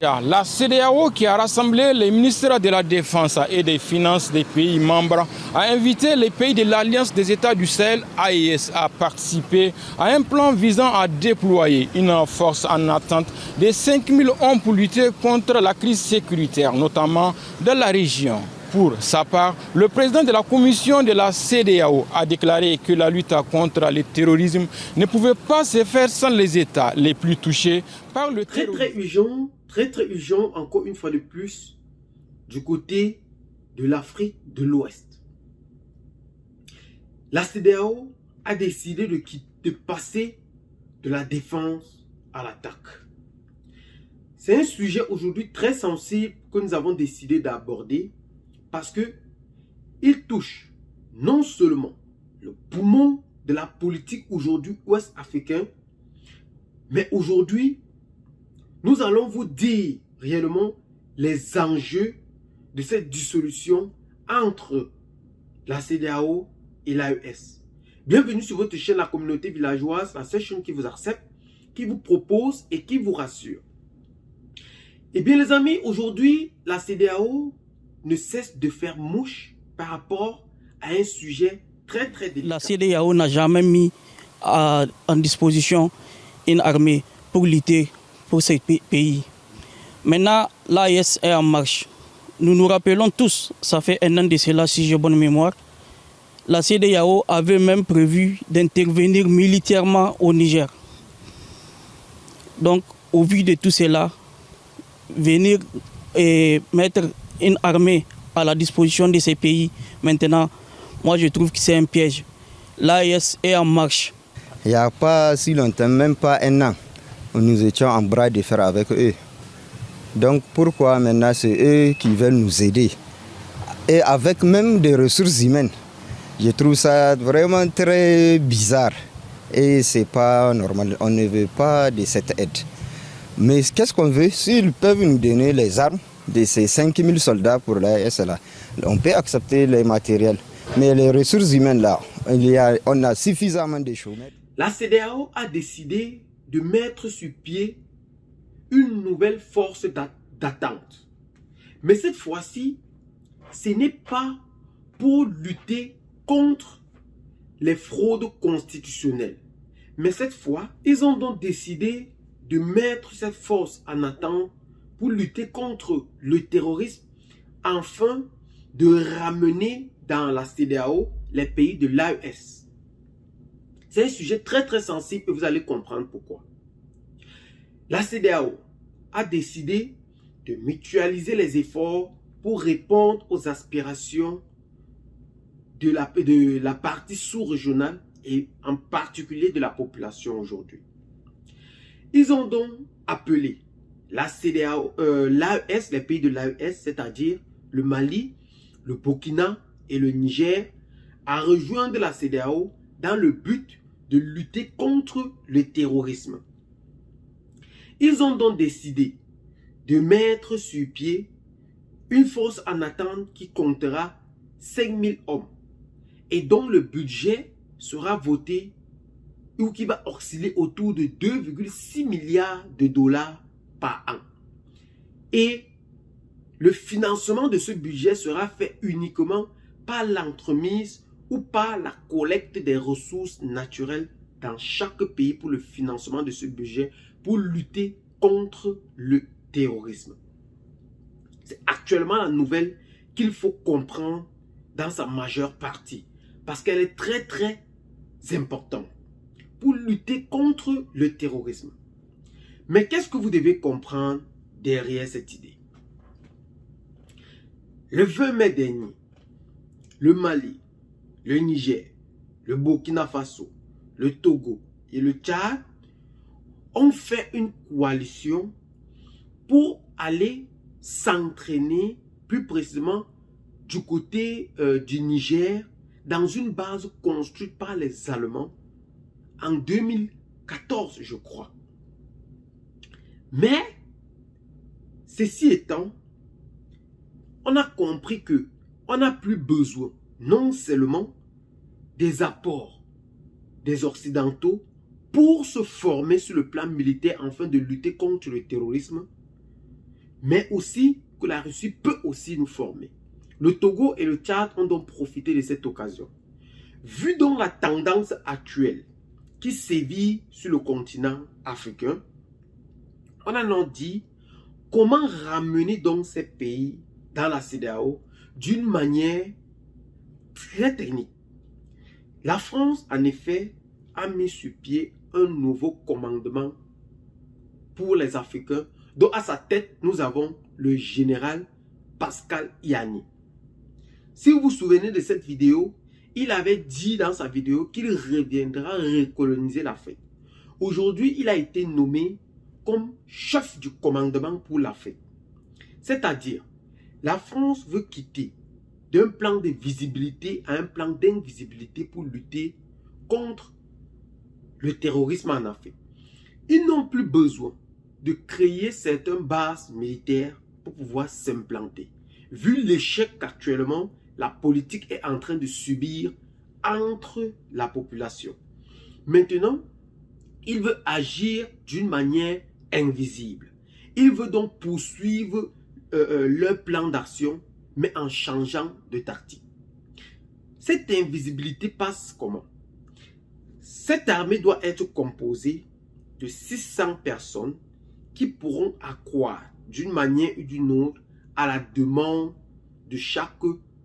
La CEDEAO, qui a rassemblé les ministres de la Défense et des Finances des pays membres, a invité les pays de l'Alliance des États du Sahel, AES, à participer à un plan visant à déployer une force en attente de 5000 hommes pour lutter contre la crise sécuritaire, notamment dans la région. Pour sa part, le président de la commission de la CEDEAO a déclaré que la lutte contre le terrorisme ne pouvait pas se faire sans les États les plus touchés par le terrorisme. Très urgent, encore une fois de plus, du côté de l'Afrique de l'Ouest. La CEDEAO a décidé de passer de la défense à l'attaque. C'est un sujet aujourd'hui très sensible que nous avons décidé d'aborder parce que il touche non seulement le poumon de la politique aujourd'hui ouest-africaine, mais aujourd'hui, nous allons vous dire réellement les enjeux de cette dissolution entre la CEDEAO et l'AES. Bienvenue sur votre chaîne La Communauté Villageoise, la seule chaîne qui vous accepte, qui vous propose et qui vous rassure. Eh bien les amis, aujourd'hui, la CEDEAO ne cesse de faire mouche par rapport à un sujet très délicat. La CEDEAO n'a jamais mis en disposition une armée pour lutter pour ces pays. Maintenant, l'AES est en marche. Nous nous rappelons tous, ça fait un an de cela si j'ai bonne mémoire, la CEDEAO avait même prévu d'intervenir militairement au Niger. Donc, au vu de tout cela, venir et mettre une armée à la disposition de ces pays, maintenant, moi je trouve que c'est un piège. L'AES est en marche. Il n'y a pas si longtemps, même pas un an, nous étions en bras de fer avec eux. Donc pourquoi maintenant c'est eux qui veulent nous aider? Et avec même des ressources humaines. Je trouve ça vraiment très bizarre. Et c'est pas normal, on ne veut pas de cette aide. Mais qu'est-ce qu'on veut? S'ils peuvent nous donner les armes de ces 5000 soldats pour l'AES là, on peut accepter les matériels. Mais les ressources humaines là, on a suffisamment de chômeurs. La CEDEAO a décidé de mettre sur pied une nouvelle force d'attente. Mais cette fois-ci, ce n'est pas pour lutter contre les fraudes constitutionnelles. Mais cette fois, ils ont donc décidé de mettre cette force en attente pour lutter contre le terrorisme, afin de ramener dans la CEDEAO les pays de l'AES. C'est un sujet très sensible et vous allez comprendre pourquoi. La CEDEAO a décidé de mutualiser les efforts pour répondre aux aspirations de la partie sous-régionale et en particulier de la population aujourd'hui. Ils ont donc appelé la CEDEAO, l'AES, les pays de l'AES, c'est-à-dire le Mali, le Burkina et le Niger, à rejoindre la CEDEAO dans le but de lutter contre le terrorisme. Ils ont donc décidé de mettre sur pied une force en attente qui comptera 5000 hommes et dont le budget sera voté ou qui va osciller autour de 2,6 milliards de dollars par an. Et le financement de ce budget sera fait uniquement par l'entremise ou par la collecte des ressources naturelles dans chaque pays pour le financement de ce budget pour lutter contre le terrorisme. C'est actuellement la nouvelle qu'il faut comprendre dans sa majeure partie parce qu'elle est très importante pour lutter contre le terrorisme. Mais qu'est-ce que vous devez comprendre derrière cette idée? Le 20 mai dernier, le Mali, le Niger, le Burkina Faso, le Togo et le Tchad ont fait une coalition pour aller s'entraîner plus précisément du côté du Niger dans une base construite par les Allemands en 2014, je crois. Mais, ceci étant, on a compris que on n'a plus besoin non seulement des apports des Occidentaux pour se former sur le plan militaire afin de lutter contre le terrorisme, mais aussi que la Russie peut aussi nous former. Le Togo et le Tchad ont donc profité de cette occasion. Vu donc la tendance actuelle qui sévit sur le continent africain, on a donc dit comment ramener donc ces pays dans la CEDEAO d'une manière très technique. La France, en effet, a mis sur pied un nouveau commandement pour les Africains, dont à sa tête, nous avons le général Pascal Yanni. Si vous vous souvenez de cette vidéo, il avait dit dans sa vidéo qu'il reviendra recoloniser l'Afrique. Aujourd'hui, il a été nommé comme chef du commandement pour l'Afrique. C'est-à-dire, la France veut quitter d'un plan de visibilité à un plan d'invisibilité pour lutter contre le terrorisme en Afrique. Ils n'ont plus besoin de créer certaines bases militaires pour pouvoir s'implanter. Vu l'échec qu'actuellement la politique est en train de subir entre la population. Maintenant, il veut agir d'une manière invisible. Il veut donc poursuivre leur plan d'action, mais en changeant de tactique. Cette invisibilité passe comment? Cette armée doit être composée de 600 personnes qui pourront accroître d'une manière ou d'une autre à la demande de chaque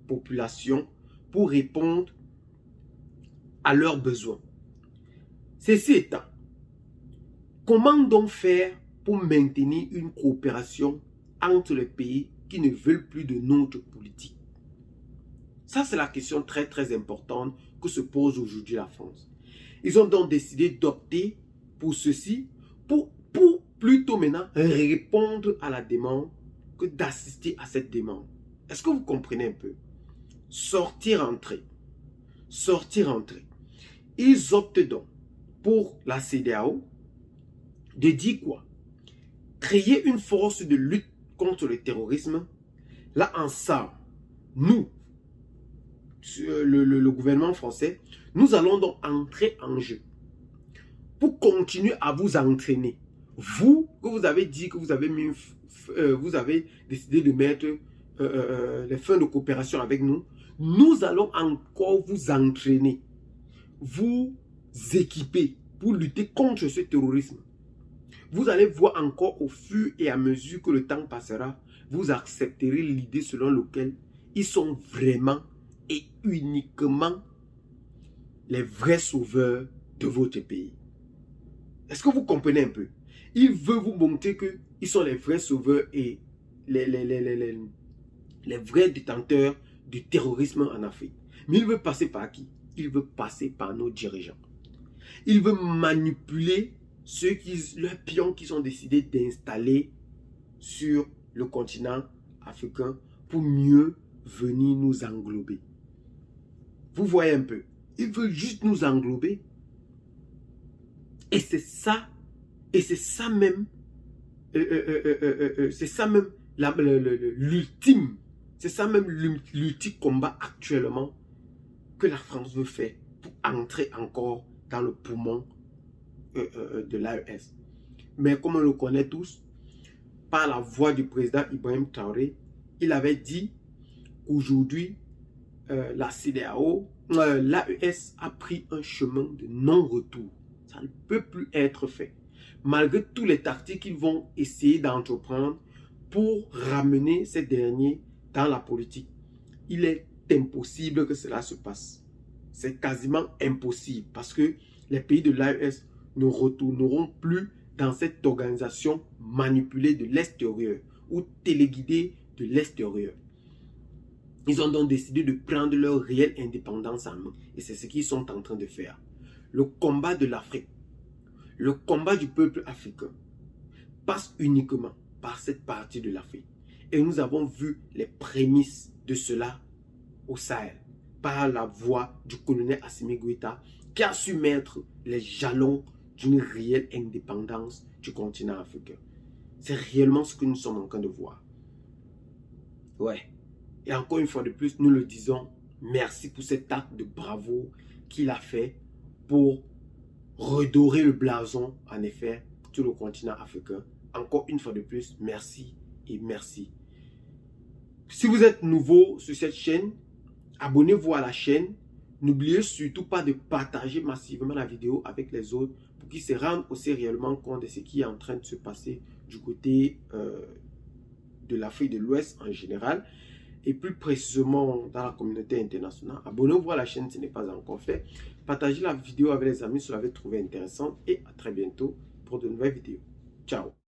population pour répondre à leurs besoins. Ceci étant, comment donc faire pour maintenir une coopération entre les pays qui ne veulent plus de notre politique? Ça, c'est la question très très importante que se pose aujourd'hui la France. Ils ont donc décidé d'opter pour ceci, pour plutôt maintenant répondre à la demande que d'assister à cette demande. Est-ce que vous comprenez un peu? Sortir-entrer. Sortir-entrer. Ils optent donc pour la CEDEAO de dire quoi? Créer une force de lutte contre le terrorisme. Là, ensemble, nous, le gouvernement français, nous allons donc entrer en jeu pour continuer à vous entraîner. Vous, que vous avez dit que vous avez décidé de mettre les fins de coopération avec nous, nous allons encore vous entraîner, vous équiper pour lutter contre ce terrorisme. Vous allez voir encore au fur et à mesure que le temps passera, vous accepterez l'idée selon laquelle ils sont vraiment et uniquement les vrais sauveurs de votre pays. Est-ce que vous comprenez un peu? Il veut vous montrer qu'ils sont les vrais sauveurs et les vrais détenteurs du terrorisme en Afrique. Mais il veut passer par qui? Il veut passer par nos dirigeants. Il veut manipuler leurs pions qu'ils ont décidé d'installer sur le continent africain pour mieux venir nous englober. Vous voyez un peu? Il veut juste nous englober. Et c'est ça même l'ultime. C'est ça même l'ultime combat actuellement que la France veut faire pour entrer encore dans le poumon de l'AES. Mais comme on le connaît tous, par la voix du président Ibrahim Traoré, il avait dit qu'aujourd'hui, la CEDEAO, l'AES a pris un chemin de non-retour. Ça ne peut plus être fait. Malgré tous les tactiques qu'ils vont essayer d'entreprendre pour ramener ces derniers dans la politique, il est impossible que cela se passe. C'est quasiment impossible parce que les pays de l'AES ne retourneront plus dans cette organisation manipulée de l'extérieur ou téléguidée de l'extérieur. Ils ont donc décidé de prendre leur réelle indépendance en main. Et c'est ce qu'ils sont en train de faire. Le combat de l'Afrique, le combat du peuple africain passe uniquement par cette partie de l'Afrique. Et nous avons vu les prémices de cela au Sahel, par la voix du colonel Assimi Goïta, qui a su mettre les jalons d'une réelle indépendance du continent africain. C'est réellement ce que nous sommes en train de voir. Ouais. Et encore une fois de plus, nous le disons, merci pour cet acte de bravoure qu'il a fait pour redorer le blason, en effet, sur le continent africain. Encore une fois de plus, merci et merci. Si vous êtes nouveau sur cette chaîne, abonnez-vous à la chaîne. N'oubliez surtout pas de partager massivement la vidéo avec les autres pour qu'ils se rendent aussi réellement compte de ce qui est en train de se passer du côté de l'Afrique de l'Ouest en général et plus précisément dans la communauté internationale. Abonnez-vous à la chaîne si ce n'est pas encore fait. Partagez la vidéo avec les amis si vous l'avez trouvée intéressante et à très bientôt pour de nouvelles vidéos. Ciao!